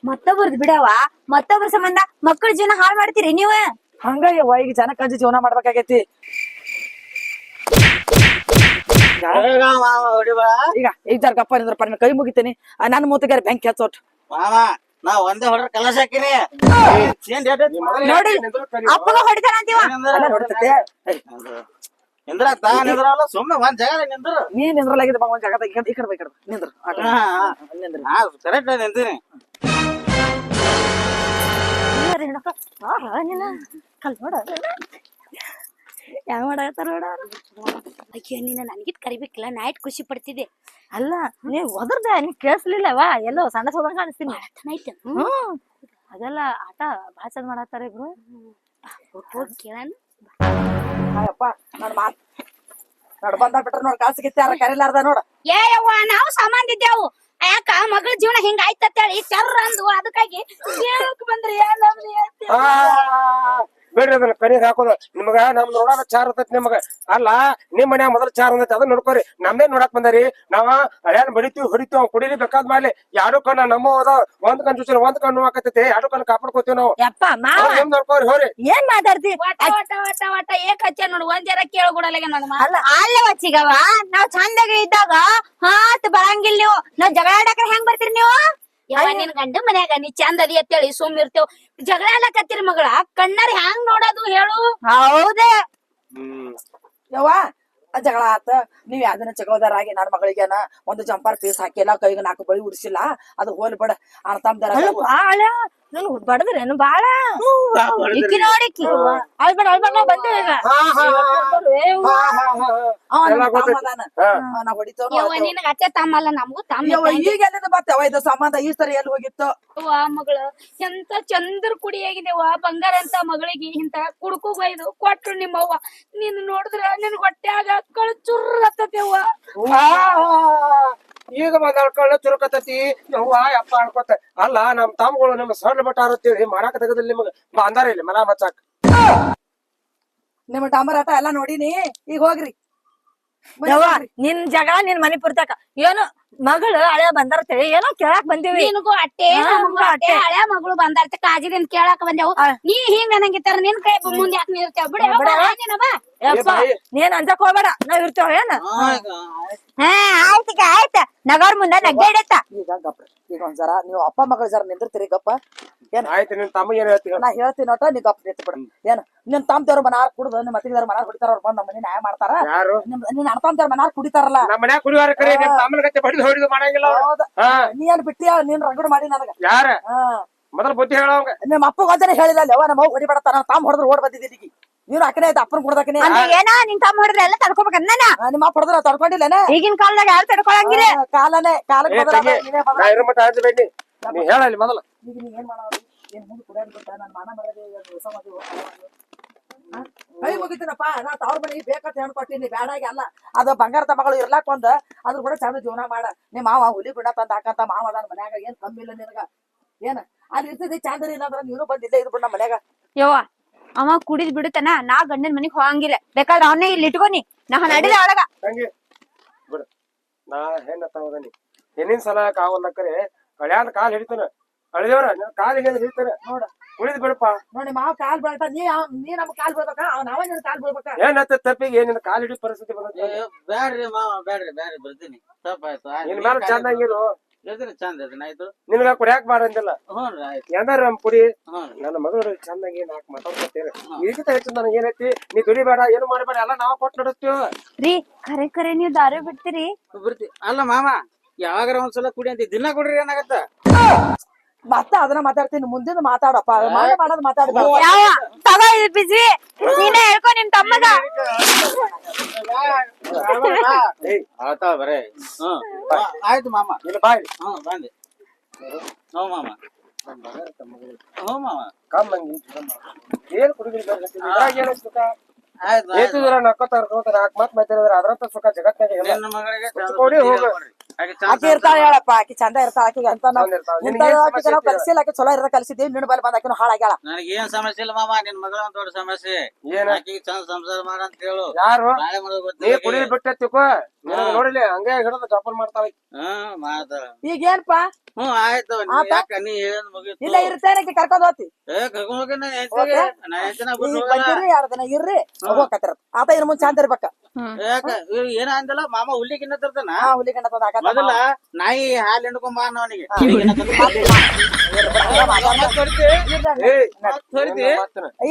ಮತ್ತೊಬ್ಬರ್ದ್ ಬಿಡವ, ಮತ್ತೊಬ್ಬರ ಸಂಬಂಧ ಮಕ್ಕಳ ಜೀವನ ಹಾಳು ಮಾಡ್ತೀರಿ ನೀವ. ಹಂಗ ಯವ್ವ ಈಗ ಜನಕ್ಕ ಅಂಜಿ ಜೀವನ ಮಾಡ್ಬೇಕಾಗೈತಿ. ಈಗ ಇದ್ದಾರ ಗಪ್ಪ ನಿಂದ್ರಪ್ಪ ಕೈ ಮುಗಿತೀನಿ ನನ್ನ ಮೂತಿಗಾರ ಬೆಂಕಿ ಹಚ್ಚೋಟ್ ಮಾಮ ನಾ ಒಂದೇ ಹೊಡ್ರ ಕಲಸ ಹಾಕಿನಿ ನೋಡಿ ಅಪ್ಪಗ ಹೊಡಿತಾರ ಅಂತೀವ. ನೋಡ್ತೈತೆ ನಿಂದ್ರತ್ತ ನಿಂದ್ರಲ್ಲ ಸುಮ್ಮನೆ ಒಂದ್ ಜಾಗ ನಿಂದ್ರ ನೀನ್ ನಿಂದ್ರಲಾಗಿದೆ ಮಗ ಒಂದ್ ಜಾಗದಾಗ ಈ ಕಡೆ ಬೈ ಕಡೆ ನಿಂದ್ರ ನಿಂದ್ರ ಕರೆಕ್ಟ್ ನಿಂತೀನಿ. ಕಲ್ ನೋಡ ಯಾವ ಮಾಡಾಕತ್ತಾರ ನೋಡ. ಅಯ್ಯೋ ನೀನ ನನ್ಗಿಟ್ ಕರಿಬೇಕಿಲ್ಲ, ನೈಟ್ ಖುಷಿ ಪಡ್ತಿದ್ದೆ. ಅಲ್ಲ ನೀವ್ ಒದರ್ದ ನೀ ಕೇಳಿಸ್ಲಿಲ್ಲವಾ ಎಲ್ಲೋ ಸಣ್ಣ ಸೋದಂಗ ಅನಿಸ್ತೀನಿ. ಅದೆಲ್ಲ ಆಟ ಭಾಳ ಚಂದ ಮಾಡತ್ತಾರ ಇಬ್ರು. ಹೋಗಿ ಕೇಳಣ. ಅಯ್ಯಪ್ಪ ನನ್ ಮಾತ್ ನೋಡ್ ಬಂದ ಬಿಟ್ರ ನೋಡ್ ಕಾಸಿಗಿತ್ತ ಯಾರ ಕರಿಲಾರ್ದ ನೋಡ. ಏ ಯವ್ವ ನಾವು ಸಾಮಾನ್ ಇದ್ದೇವು, ಯಾಕ ಮಗಳ ಜೀವನ ಹಿಂಗ ಆಯ್ತಂತೇಳಿ ಚರ್ರ ಅಂದು ಅದಕ್ಕಾಗಿ ಕೇಳಕ್ ಬಂದ್ರಿ. ಬೇಡ್ರಿ ಅದನ್ನ ಕರಿಗ್ ಹಾಕೋದು ನಿಮಗ ನಮ್ ನೋಡೋದ ಚಾರ್ ಇರ್ತೈತಿ ನಿಮಗ. ಅಲ್ಲ ನಿಮ್ ಮನ್ಯಾಗ ಮೊದಲ ಚಾರ್ ಅಂತೈತಿ ಅದನ್ನ ನೋಡ್ಕೋರಿ. ನಮ್ದೇ ನೋಡಕ್ ಬಂದಾರಿ. ನಾವ ಹಳ್ಯಾನ್ ಬಡಿತೀವಿ ಹೊಡಿತೀವಿ ಕುಡೀಲಿ ಬೇಕಾದ್ ಮಾಡ್ಲಿ. ಎರಡು ಕಣ್ಣ ನಮ್ಮ ಅದ ಒಂದ್ ಕಣ್ ಚೂಚಿ ಒಂದ್ ಕಣ್ಣು ಹಾಕತೈತಿ, ಎರಡು ಕಣ್ ಕಾಪಾಡ್ಕೋತೀವಿ ನಾವು. ಯಪ್ಪ ಮಾವ ನಿಮ್ ನೋಡ್ಕೋರಿ ಹೋರಿ. ಏನ್ ಮಾತಾಡ್ತಿ? ಒಟ್ಟ ಏಕ್ ಹಚ್ಚ ನೋಡು, ಒಂದ್ ಜರ ಕೇಳ್ಕೊಡಲ್ಲ ನನ್ನ ಅಲ್ಲವ ಚಿಗವ. ನಾವ್ ಚಂದಾಗ ಇದ್ದಾಗ ಹಾತ್ ಬರಂಗಿಲ್ಲ ನೀವು. ನಾವ್ ಜಗಳ ಆಡಕ್ರ ಹೆಂಗ್ ಬರ್ತೀರಿ ನೀವು? ಯಾವ ನಿನ್ ಗಂಡ ಮನ್ಯಾಗ ನೀ ಚಂದ ಅದಿ ಅಂತೇಳಿ ಸುಮ್ ಇರ್ತೇವ್, ಜಗಳ ಆಡಕತ್ತೀರಿ ಮಗಳ ಕಣ್ಣಾರ ಹ್ಯಾಂಗ್ ನೋಡೋದು ಹೇಳು? ಹೌದೇ ಯವ್ವ ಜಗಳ ಆತ ನೀವ್ ಯಾವ್ದನ್ನ ಚಗೋದಾರಾಗಿ ನನ್ ಮಗಳಿಗೇನ ಒಂದು ಜಂಪರ್ ಪೀಸ್ ಹಾಕಿಲ್ಲ, ಕೈಗೆ 4 ಬಳಿ ಉಡ್ಸಿಲ್ಲ, ಅದು ಹೋಲ್ ಬಿಡ ಅಣ್ತಮ್ದರ ಬಾಳ ನನ್ ಬಡದ್ರೇನು ಬಾಳ ಇಕ್ಕಿ ನೋಡಿಕ್ಕಿ ಅಳ್ಬೇಡ ನಾವ್ ಬಂದೇವ ಈಗ. ನಾ ಹೊಡಿತೇವ. ಯವ್ವ ನಿನಗ ಅತ್ತೆ ತಮ್ಮಲ್ಲ, ನಮಗೂ ತಮ್ಮ. ಈಗ ಎಲ್ಲಿಂದ ಬರ್ತೇವ ಇದು ಸಂಬಂಧ ಈ ಸರಿ ಎಲ್ಲಿ ಹೋಗಿತ್ತು? ಮಗಳು ಎಂತ ಚಂದ್ರ ಕುಡಿಯಾಗಿದೇವ, ಬಂಗಾರ ಅಂತ ಮಗಳಿಗೆ ಇಂತ ಕುಡ್ಕು ಒಯ್ದು ಕೊಟ್ರು ನಿಮ್ಮವ್ವ. ನೀನ್ ನೋಡಿದ್ರ ನನ್ ಹೊಟ್ಯಾಗ ಕಳ್ ಚುರ್ರ ಹತ್ತತೇವ. ಈಗ ಬಂದಾಳ್ಕೊಳ್ಳ ಚುರುಕತತಿ ಯವ್ವ ಯಪ್ಪ ಅನ್ಕೋತ. ಅಲ್ಲ ನಮ್ ತಮ್ಮಗಳು ನಿಮ್ ಸಣ್ಣ ಬಟ್ಟ ಆರತ್ತೀರಿ ಮಾಡಾಕ ತೆಗದಿಲ್ಲ ನಿಮಗ ಬಂದಾರ ಇಲ್ಲಿ ಮನ ಮಚ್ಚಾಕ. ನಿಮ್ಮ ಡಾಮರಾಟ ಎಲ್ಲಾ ನೋಡಿನಿ, ಈಗ ಹೋಗ್ರಿ. ಯವ್ವ ನಿನ್ ಜಗಳ ನಿನ್ ಮನಿ ಪುರ್ತಕ ಏನು ಮಗಳು ಹಳೆ ಬಂದಾರ್ತೇಳಿ ಏನೋ ಕೇಳಾಕ್ ಬಂದೀವಿ. ನಿನಗೂ ಅಟ್ಟೆ ನಮಗೂ ಅಟ್ಟೆ, ಹಳೆ ಮಗಳು ಬಂದಾರ್ತ ಕಾಜಿದೇನ್ ಕೇಳಾಕ ಬಂದೆವು. ನೀ ಹಿಂಗ ಅನ್ನಂಗಿತ್ತಾರ ನಿನ್ ಕೈ ಮುಂದೆ ಯಾಕೆ ನಿಲ್ತೇವ್ ಬಿಡ. ಯಪ್ಪ ನೀನ್ ಅಂಜಕ್ ಹೋಗ್ಬೇಡ, ನಾವ್ ಇರ್ತೇವ ಏನ. ಹಾ ಆಯ್ತೀಗ ಆಯ್ತ, ನಗರ್ ಮುಂದ ನಗ್ಗೆ ಇಡತ್ತ. ಈಗ ಗಪ್ಪ ಈಗ ಒಂದ್ಸರ ನೀವು ಅಪ್ಪ ಮಗಳ ಜರ ನಿಂದಿರ್ತೀರಿ ಗಪ್ಪ. ಏನ್ ಆಯ್ತು ನಿನ್ ತಮ್ಮ ಏನ್ ಹೇಳ್ತೀವಿ ನಾ ಹೇಳ್ತೀನಿ ಒಟ್ಟ ನೀ ಗಪ್ಪ ನಿಂತ ಬಿಡ. ಏನ್ ನಿನ್ ತಮ್ಮದವ್ರ ಮನಾರ್ ಕುಡ್ದು ನಿಮ್ ಅತ್ತಿಗೆದವ್ರ ಮನಾರ್ ಕುಡಿತಾರ, ಅವ್ರು ಬಂದ್ ನಮ್ಮ ಮನೆ ನ್ಯಾಯ ಮಾಡ್ತಾರ. ಯಾರು ನಿನ್ ಅಣ್ತಮ್ಮದವ್ರ ಮನಾರ್ ಕುಡಿತಾರಲ್ಲ, ನಮ್ಮ ಮನ್ಯಾಗ ಕುಡಿವಾರ ಕರೆ ನಿಮ್ ತಮ್ಮನ ಗತ್ತೆ ಬಡಿದು ಹೊಡಿದು ಮಾಡಂಗಿಲ್ಲ ಅವ್ರು. ಹೌದ ಹಾ ನೀ ಏನ್ ಬಿಟ್ಟಿಯ ನೀನ್ ರಗಡ್ ಮಾಡಿ ನನಗ. ಯಾರ ಹಾ ಮೊದಲ ಬುದ್ಧಿ ಹೇಳೋಂಗ. ನಿಮ್ಮ ಅಪ್ಪ ಒಂದನೇ ಹೇಳಿಲ್ಲ ಅಲ್ಲವ ನಮ್ಮ ಅವ್ವ ಹೊಡಿಬೇಡತ್ತ, ನಮ್ಮ ತಮ್ಮ ಹೊಡೆದ್ರು ಓಡ್ ಬಂದಿದ್ದೀರಿ. ನೀನು ಅಕ್ಕನೇ ಆಯ್ತು ಅಪ್ಪನ ಕುಡ್ದಕ್ಕನೇ. ಅಂದ್ರೆ ಏನ ನಿನ್ ತಮ್ಮ ಹೊಡೆದ್ರೆ ಎಲ್ಲ ತಡ್ಕೋಬೇಕ ನನ್ನ. ನಿಮ್ಮ ಅಪ್ಪ ಹೊಡೆದ್ರ ತಡ್ಕೊಂಡಿಲ್ಲೇನ? ಈಗಿನ ಕಾಲದಾಗ ಯಾರು ತಡ್ಕೊಳಂಗಿಲ್ಲ. ಕಾಲನೇ ಕಾಲಕ್ಕೆ ನಾ ಇರೋ ಮಟ್ಟ ಆಯ್ತು ಬೇಡಿ ನೀ ಹೇಳಲ್ಲಿ ಮೊದಲ. ಈಗ ನೀ ಏನ್ ಮಾಡೋದು? ಏನ್ ಮುಂದೆ ಕುಡಿಯೋದ್ ಬಿಟ್ಟ ನನ್ ಮಾನ ಮರದೇ ಹೊಸ ಮದುವೆ ಕೈ ಮುಗಿತೀನಪ್ಪ. ನಾ ತವ್ರ ಮನೆಗೆ ಬೇಕಂತ ಹೇಳ್ಕೊಟ್ಟಿನಿ, ಬ್ಯಾಡಾಗಿ ಅಲ್ಲ. ಅದು ಬಂಗಾರದ ಮಗಳು ಇರ್ಲಾಕ್ ಒಂದ್ ಅದ್ರ ಕೂಡ ಚಂದ ಜೀವನ ಮಾಡ. ನಿಮ್ ಮಾವ ಹುಲಿ ಗುಣ ತಂದ ಹಾಕಂತ ಮಾವ ಅದಾನ ಮನ್ಯಾಗ, ಏನ್ ಕಮ್ಮಿ ಇಲ್ಲ ನಿನಗ. ಏನ್ ಅಲ್ಲಿ ಇರ್ತದೆ ಚಂದರಿ ಇಲ್ಲ ಅಂದ್ರ ನೀನು ಬಂದಿಲ್ಲ ಇದು ಬಿಡ ಮನ್ಯಾಗ. ಯವ್ವ ಅವ ಕುಡಿದ್ ಬಿಡುತ್ತಾನ, ನಾ ಗಂಡನ ಮನಿಗ್ ಹೋಗಂಗಿಲ್ಲ. ಬೇಕಾದ್ರೆ ಅವನ್ನೇ ಇಲ್ಲಿ ಇಟ್ಕೊನಿ, ನಾ ನಡಿದ ಒಳಗ. ಹಂಗೆ ಬಿಡ ನಾ ಹೆಣ್ಣ ತಗೋದನಿ ಹೆಣ್ಣಿನ ಸಲ ಕಾವಲ್ಲಕ್ಕರೆ ಹಳ್ಯಾದ ಕಾಲ್ ಹಿಡಿತಾನ. ಅಳಿದೇವ್ರ ಕಾಲ್ ಹಿಡಿತಾನ ನೋಡ ಉಳಿದ್ ಬಿಡಪ್ಪ. ನೋಡಿ ಮಾವ ಕಾಲ್ ಬೀಳ್ತ, ನೀ ನಮ್ ಕಾಲ್ ಬೀಳ್ಬೇಕ, ನಾವ ನಿನ್ ಕಾಲ್ ಬೀಳ್ಬೇಕ. ಏನ್ ತಪ್ಪಿಗೆ ಏನಿನ ಕಾಲ್ ಹಿಡಿ ಪರಿಸ್ಥಿತಿ ಬಂದ. ಬ್ಯಾಡ್ರಿ ಮಾವ ಬ್ಯಾಡ್ರಿ ಬ್ಯಾಡ್ರಿ ಬರ್ತೀನಿ, ತಪ್ಪಾಯ್ತು. ನಿನ್ ಮೇಲೆ ಚಂದಂಗಿರು ಚಂದ ಆಯ್ತು. ನಿನ್ಗ ಕುಡಿಯಾಕ ಬಾರಂದಿಲ್ಲ. ಹ್ಞೂ ಆಯ್ತು. ಏನಾರ ನಮ್ ಕುಡಿ. ಹ್ಞೂ ನನ್ನ ಮಗಳು ಚಂದಾಗಿ ನಾಲ್ಕು ಮಾತಾಡ್ಕೊತೀರಿ. ಈಗಿಂತ ಹೆಚ್ಚು ನನಗೆ ಏನೈತಿ, ನೀ ದುಡಿಬೇಡ ಏನು ಮಾಡಬೇಡ, ಎಲ್ಲ ನಾವ ಕೊಟ್ಟು ನಡೆಸ್ತೀವ. ರೀ ಖರೆ ಖರೆ ನೀವ್ ದಾರು ಬಿಡ್ತೀರಿ? ಬರ್ತಿ ಅಲ್ಲ ಮಾಮ, ಯಾವಾಗಾರ ಒಂದ್ಸಲ ಕುಡಿ ಅಂತ ದಿನ ಕುಡ್ರಿ ಏನಾಗತ್ತ? ಮತ್ತ ಅದನ್ನ ಮಾತಾಡ್ತೀನಿ, ಮುಂದಿನ ಮಾತಾಡಪ್ಪ. ಮಾಡೋದ್ ಮಾತಾಡ. ಯಾವ ತಗೋ ಇದು ಬಿಸಿ, ನೀನೇ ಹೇಳ್ಕೊ ನಿಮ್ ತಮ್ಮಗ. ಆಳ್ತಾವ ಬರೇ. ಹ್ಮ್ ಆಯ್ತು ಮಾಮ. ಇಲ್ಲ ಬಾಯ್. ಹ್ಮ್ ಬಂದೆ. ಹ್ಞೂ ಮಾಮ. ಹ್ಞೂ ಮಾಮ. ಕಮ್ಮಂಗಿ ಏನ್ ಕುಡಿದ್ರಿ ಆಯ್ತು ನಕ್ಕೋತಾರ ನಾಲ್ಕು ಮಾತ್ ಮಾತಾಡಿದ್ರ ಅದ್ರಂತ ಸುಖ ಜಗತ್ನಾಗ ನನ್ನ ಮಗಳಿಗೆ ಕೊಡಿ ಹೋಗ. ಆಕಿ ಇರ್ತಾಳ ಹೇಳಪ್ಪ, ಆಕಿ ಚಂದ ಇರ್ತಾಳ. ಆಕಿಗೆ ಅಂತ ಚಂದ ಇರ್ತಾಳ. ನಿನಗ್ ಏನ್ ಸಮಸ್ಯೆ ಐತಿ? ಕಲ್ಸಿಲ್ಲ, ಆಕಿ ಚಲೋ ಇರ ಕಲ್ಸಿದ್ದೀವಿ. ನಿನ್ನ ಬಲ್ ಬಂದ ಆಕಿನ ಹಾಳಾಗ್ಯಾಳ. ನನಗೆ ಏನ್ ಸಮಸ್ಯೆ ಇಲ್ಲ ಮಾಮ, ನಿನ್ ಮಗಳ ಒಂದ್ ದೊಡ್ಡ ಸಮಸ್ಯೆ. ಏನ? ಆಕಿಗೆ ಚಂದ ಸಂಸಾರ ಮಾಡ ಅಂತ ಹೇಳು. ಯಾರು ಬಾಳೆ ಮಾಡೋದ್ ನೀ ಗೊತ್ತಿಲ್ಲ ಕುಡಿ ಬಿಟ್ಟೆ ತಿಳ್ಕೊ. ನೋಡಿಲಿ ಹಂಗೆ ಹಿಡಿದು ಜೋಪಾನ ಮಾಡ್ತಾಳ. ಹ್ಮ್ ಮಾಡ್ತಾಳ. ಈಗ ಏನ್ಪ? ಹ್ಮ್ ಆಯ್ತು. ಯಾಕ ನೀ ಏನ್ ಮುಗಿತು? ಇಲ್ಲ ಇರ್ತೇನೆ, ಆಕಿ ಕರ್ಕೊಂಡ್ ಹೋಗ್ತಿ. ಕರ್ಕೊಂಡ್ ಹೋಗಿ ನಾನು ಹೆಂಡತಿಗೆ ನಾನು ಹೆಂಡತಿನ ಈಗ ಬಿಟ್ಟು ಹೋಗಲ್ಲ. ಬಂದಿರಿ 2 ದಿನ ಇರ್ರಿ, ಹೋಗಕತ್ತಿರ. ಆತ ಇನ್ನು ಮುಂಚೆ ಚಂದ ಇರ್ಬೇಕ. ಯಾಕ ಏನ ಅಂದಲ್ಲ ಮಾಮ ಹುಲ್ಲಿಗಿನ್ನ ತರ್ತಾನ. ಹುಲಿ ಗಂಡ ತಂದ ಹಾಕತ್ತ. ಮೊದಲ ನಾಯಿ ಹಾಲು ಹಿಂಡ್ಕೊಂಬ ಅನ್ನೋನಿಗೆ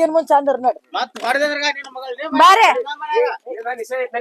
ಇನ್ ಮುಂಚೆ ಚಂದ ಇರ್ ನೋಡಿ. ಮತ್ ಹೊಡೆದ್ರ ನಿನ್ನ ಮಗಳು ಬಾರೆ. ನಿಷೇಧ